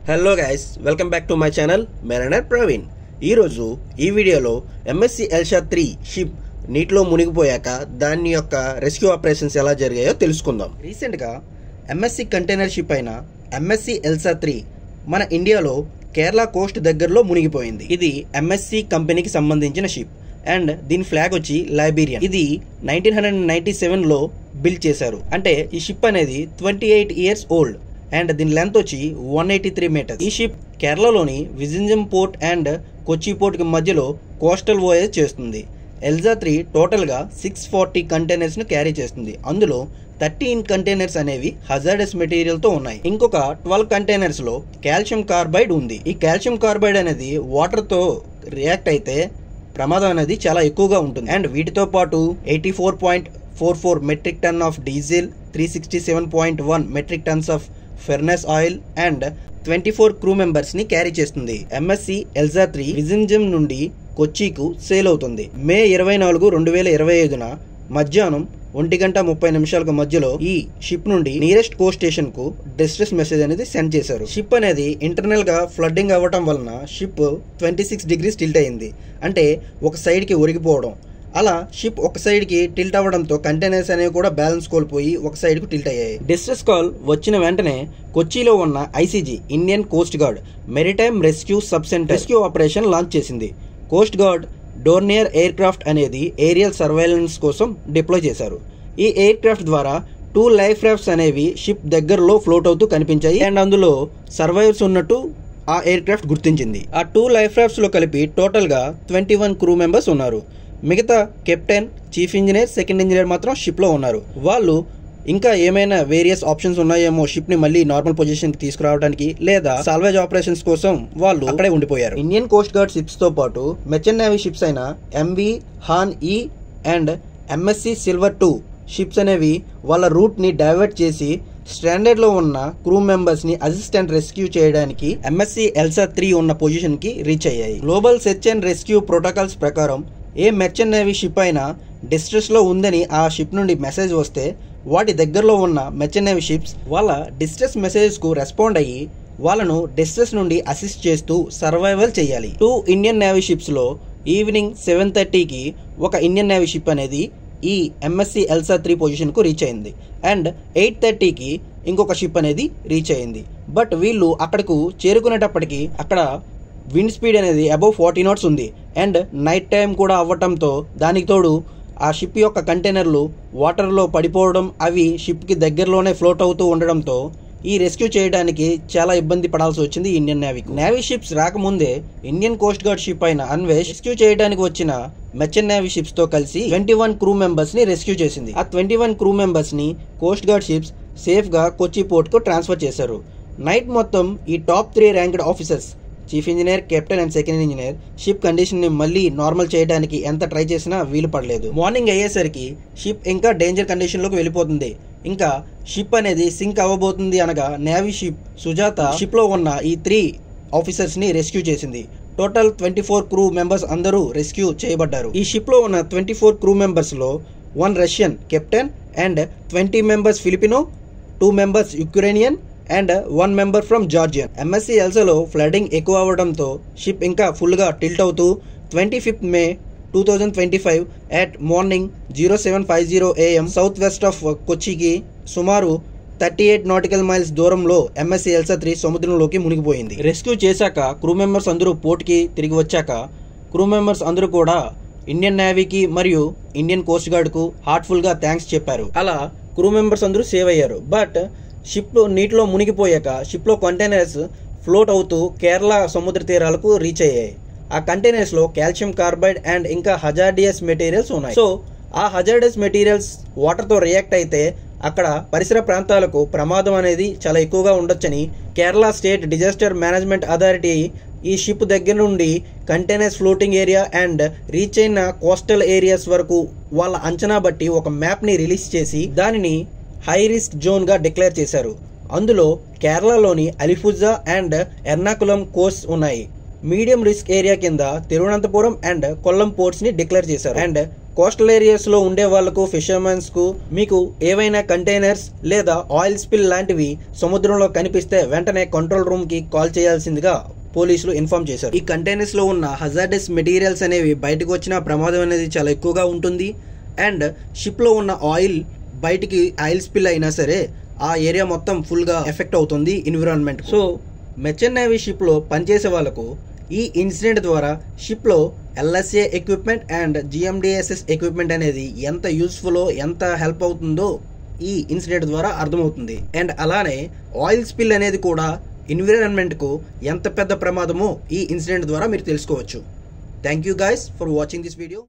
Hello guys, welcome back to my channel. మేరా ప్రవీణ్. ఈరోజు ఈ వీడియోలో ఎంఎస్సి ఎల్సా 3 షిప్ నీటిలో మునిగిపోయాక దాని యొక్క రెస్క్యూ ఆపరేషన్స్ ఎలా జరిగాయో తెలుసుకుందాం. రీసెంట్గా ఎంఎస్సి కంటైనర్ షిప్ అయిన ఎంఎస్సి ఎల్సా 3 మన ఇండియాలో కేరళ కోస్ట్ దగ్గరలో మునిగిపోయింది. ఇది ఎంఎస్సి కంపెనీకి సంబంధించిన షిప్ అండ్ దీని ఫ్లాగ్ వచ్చి లైబీరియన్. ఇది 1997లో బిల్డ్ చేశారు. అంటే ఈ షిప్ అనేది 28 ఇయర్స్ ఓల్డ్ అండ్ దీని లెంత్ వచ్చి 183 మీటర్స్. ఈ షిప్ కేరళలోని Vizhinjam port and Kochi port కి మధ్యలో కోస్టల్ వోయేజ్ చేస్తుంది. ఎల్సా 3 టోటల్ గా 640 కంటైనర్స్ ను క్యారీ చేస్తుంది. అందులో 13 కంటైనర్స్ అనేవి హజార్డస్ మెటీరియల్ తో ఉన్నాయి. ఇంకొక 12 కంటైనర్స్ లో కాల్షియం కార్బైడ్ ఉంది. ఈ కాల్షియం కార్బైడ్ అనేది వాటర్ తో రియాక్ట్ అయితే ప్రమాదం అనేది చాలా ఎక్కువగా ఉంటుంది. అండ్ వీటితో పాటు 84.44 metric ton of diesel, 367.1 metric tons of furnace oil and 24 crew members ని క్యారీ చేస్తుంది. ఎంఎస్సి ఎల్సా 3 విజింజం నుండి కొచ్చికు సేల్ అవుతుంది. మే 24, 2025 మధ్యాహ్నం 1:30 మధ్యలో ఈ షిప్ నుండి నియరెస్ట్ కోస్ట్ స్టేషన్ కు డిస్ట్రెస్ మెసేజ్ అనేది సెండ్ చేశారు. షిప్ అనేది ఇంటర్నల్ గా ఫ్లడ్డింగ్ అవ్వటం వలన షిప్ 26 డిగ్రీస్ టిల్ట్ అయింది. అంటే ఒక సైడ్ కి ఒరిగిపోవడం. అలా షిప్ ఒక సైడ్ కి టిల్ట్ అవ్వడంతో కంటైనర్స్ అనేవి కూడా బ్యాలెన్స్ కోల్పోయి ఒక సైడ్ కు టిల్ట్ అయ్యాయి. డిస్ట్రెస్ కాల్ వచ్చిన వెంటనే కొచ్చిలో ఉన్న ICG Indian coast guard maritime rescue sub centre rescue operation launch చేసింది. Coast guard Dornier aircraft అనేది ఏరియల్ సర్వైలెన్స్ కోసం డిప్లాయ్ చేశారు. ఈ ఎయిర్ క్రాఫ్ట్ ద్వారా 2 లైఫ్ రాఫ్ట్స్ అనేవి షిప్ దగ్గరలో ఫ్లోట్ అవుతూ కనిపించాయి అండ్ అందులో సర్వైవర్స్ ఉన్నట్టు ఆ ఎయిర్ క్రాఫ్ట్ గుర్తించింది. ఆ 2 లైఫ్ రాఫ్ట్స్ లో కలిపి టోటల్ గా 21 క్రూ మెంబర్స్ ఉన్నారు. మిగతా captain, chief engineer, second engineer మాత్రం షిప్ లో ఉన్నారు. వాళ్ళు ఇంకా ఏమైనా వేరియస్ ఆప్షన్స్ ఉన్నాయేమో షిప్ ని మళ్ళీ నార్మల్ పొజిషన్ కి తీసుకురావడానికి, లేదా సాల్వేజ్ ఆపరేషన్స్ కోసం వాళ్ళు అక్కడే ఉండిపోయారు. ఇండియన్ కోస్ట్ గార్డ్ షిప్స్ తో పాటు మెర్చెంట్ నేవీ షిప్స్ అయిన ఎంవి హాన్ ఈ అండ్ ఎంఎస్సి సిల్వర్ 2 షిప్స్ అనేవి వాళ్ళ రూట్ ని డైవర్ట్ చేసి స్టాండర్డ్ లో ఉన్న క్రూ మెంబర్స్ ని అసిస్టెంట్ రెస్క్యూ చేయడానికి ఎంఎస్సి ఎల్సా 3 ఉన్న పొజిషన్ కి రీచ్ అయ్యాయి. Global search and rescue protocols ప్రకారం ఏ మెర్చెంట్ నేవీ షిప్ అయినా డిస్ట్రెస్ లో ఉందని ఆ షిప్ నుండి మెసేజ్ వస్తే వాటి దగ్గరలో ఉన్న మెర్చెంట్ నేవీ షిప్స్ వాళ్ళ డిస్ట్రెస్ మెసేజెస్ కు రెస్పాండ్ అయ్యి వాళ్ళను డిస్ట్రెస్ నుండి అసిస్ట్ చేస్తూ సర్వైవల్ చేయాలి. 2 ఇండియన్ నేవీ షిప్స్ లో ఈవినింగ్ 7:30కి ఒక ఇండియన్ నేవీ షిప్ అనేది ఈ ఎంఎస్సి ఎల్సా 3 పొజిషన్ కు రీచ్ అయింది అండ్ 8:30కి ఇంకొక షిప్ అనేది రీచ్ అయింది. బట్ వీళ్ళు అక్కడకు చేరుకునేటప్పటికి అక్కడ విండ్ స్పీడ్ అనేది అబౌవ్ 40 knots ఉంది అండ్ నైట్ టైం కూడా అవ్వటంతో దానికి తోడు ఆ షిప్ యొక్క కంటైనర్లు వాటర్లో పడిపోవడం, అవి షిప్కి దగ్గరలోనే ఫ్లోట్ అవుతూ ఉండడంతో ఈ రెస్క్యూ చేయడానికి చాలా ఇబ్బంది పడాల్సి వచ్చింది ఇండియన్ నేవీకి. నేవీ షిప్స్ రాకముందే ఇండియన్ కోస్ట్ గార్డ్ షిప్ అయిన అన్వేష్ రెస్క్యూ చేయడానికి వచ్చిన మెర్చెంట్ నేవీ షిప్స్ తో కలిసి 21 క్రూ మెంబర్స్ ని రెస్క్యూ చేసింది. ఆ 21 క్రూ మెంబర్స్ ని కోస్ట్ గార్డ్ షిప్స్ సేఫ్ గా కొచ్చి పోర్ట్ కు ట్రాన్స్ఫర్ చేశారు. నైట్ మొత్తం ఈ top 3 ranked officers, chief engineer, captain and second engineer ship condition ని మళ్ళీ నార్మల్ చేయడానికి ఎంత ట్రై చేసినా వీలు పడలేదు. మార్నింగ్ అయ్యేసరికి షిప్ ఇంకా డేంజర్ కండిషన్ లోకి వెళ్ళిపోతుంది. ఇంకా షిప్ అనేది సింక్ అవ్వబోతుంది అనగా నేవీ షిప్ సుజాత షిప్ లో ఉన్న ఈ 3 ఆఫీసర్స్ ని రెస్క్యూ చేసింది. టోటల్ 24 క్రూ మెంబర్స్ అందరూ రెస్క్యూ చేయబడ్డారు. ఈ షిప్ లో ఉన్న 24 క్రూ మెంబర్స్ లో 1 Russian captain and 20 members Filipino, 2 members Ukrainian and 1 member from Georgian. MSC ఎల్సాలో ఫ్లడింగ్ ఎక్కువ అవడంతో షిప్ ఇంకా ఫుల్ గా టిల్ట్ అవుతూ 25th May 2025 at morning 0750 AM south west of కొచ్చికి సుమారు 38 nautical miles దూరంలో ఎంఎస్సి ఎల్సా 3 సముద్రంలోకి మునిగిపోయింది. రెస్క్యూ చేశాక క్రూ మెంబర్స్ అందరూ పోర్ట్ కి తిరిగి వచ్చాక క్రూ మెంబర్స్ అందరూ కూడా ఇండియన్ నేవీకి మరియు ఇండియన్ కోస్ట్ గార్డ్ కు హార్ట్ఫుల్ గా థ్యాంక్స్ చెప్పారు. అలా క్రూ మెంబర్స్ అందరూ సేవ్ అయ్యారు. బట్ షిప్ నీటిలో మునిగిపోయాక షిప్ లో కంటైనర్స్ ఫ్లోట్ అవుతూ కేరళ సముద్ర తీరాలకు రీచ్ అయ్యాయి. ఆ కంటైనర్స్ లో కాల్షియం కార్బైడ్ అండ్ ఇంకా హజార్డియస్ మెటీరియల్స్ ఉన్నాయి. సో ఆ హజార్డియస్ మెటీరియల్స్ వాటర్ తో రియాక్ట్ అయితే అక్కడ పరిసర ప్రాంతాలకు ప్రమాదం అనేది చాలా ఎక్కువగా ఉండొచ్చని Kerala state disaster management authority ఈ షిప్ దగ్గర నుండి containers floating area and reach అయిన కోస్టల్ ఏరియాస్ వరకు వాళ్ళ అంచనా బట్టి ఒక మ్యాప్ ని రిలీజ్ చేసి దానిని హై రిస్క్ జోన్ గా డిక్లేర్ చేశారు. అందులో కేరళలోని అలిఫుజా అండ్ ఎర్నాకులం కోస్ట్ ఉన్నాయి. మీడియం రిస్క్ ఏరియా కింద తిరువనంతపురం అండ్ కొల్లం పోర్ట్స్ ని డిక్లేర్ చేశారు. అండ్ కోస్టల్ ఏరియాస్లో ఉండే వాళ్లకు ఫిషర్మెన్స్కు మీకు ఏవైనా కంటైనర్స్ లేదా ఆయిల్ స్పిల్ లాంటివి సముద్రంలో కనిపిస్తే వెంటనే కంట్రోల్ రూమ్కి కాల్ చేయాల్సిందిగా పోలీసులు ఇన్ఫార్మ్ చేశారు. ఈ కంటైనర్స్లో ఉన్న హజార్డస్ మెటీరియల్స్ అనేవి బయటకు వచ్చిన ప్రమాదం అనేది చాలా ఎక్కువగా ఉంటుంది. అండ్ షిప్లో ఉన్న ఆయిల్ బయటికి ఆయిల్ స్పిల్ అయినా సరే ఆ ఏరియా మొత్తం ఫుల్గా ఎఫెక్ట్ అవుతుంది ఎన్విరాన్మెంట్. సో మెర్చెంట్ నేవీ షిప్లో పనిచేసే వాళ్ళకు ఈ ఇన్సిడెంట్ ద్వారా షిప్లో LSA equipment and GMDSS equipment అనేది ఎంత యూస్ఫుల్లో ఎంత హెల్ప్ అవుతుందో ఈ ఇన్సిడెంట్ ద్వారా అర్థమవుతుంది. అండ్ అలానే ఆయిల్ స్పిల్ అనేది కూడా ఎన్విరాన్మెంట్కు ఎంత పెద్ద ప్రమాదమో ఈ ఇన్సిడెంట్ ద్వారా మీరు తెలుసుకోవచ్చు. Thank you guys for watching this video.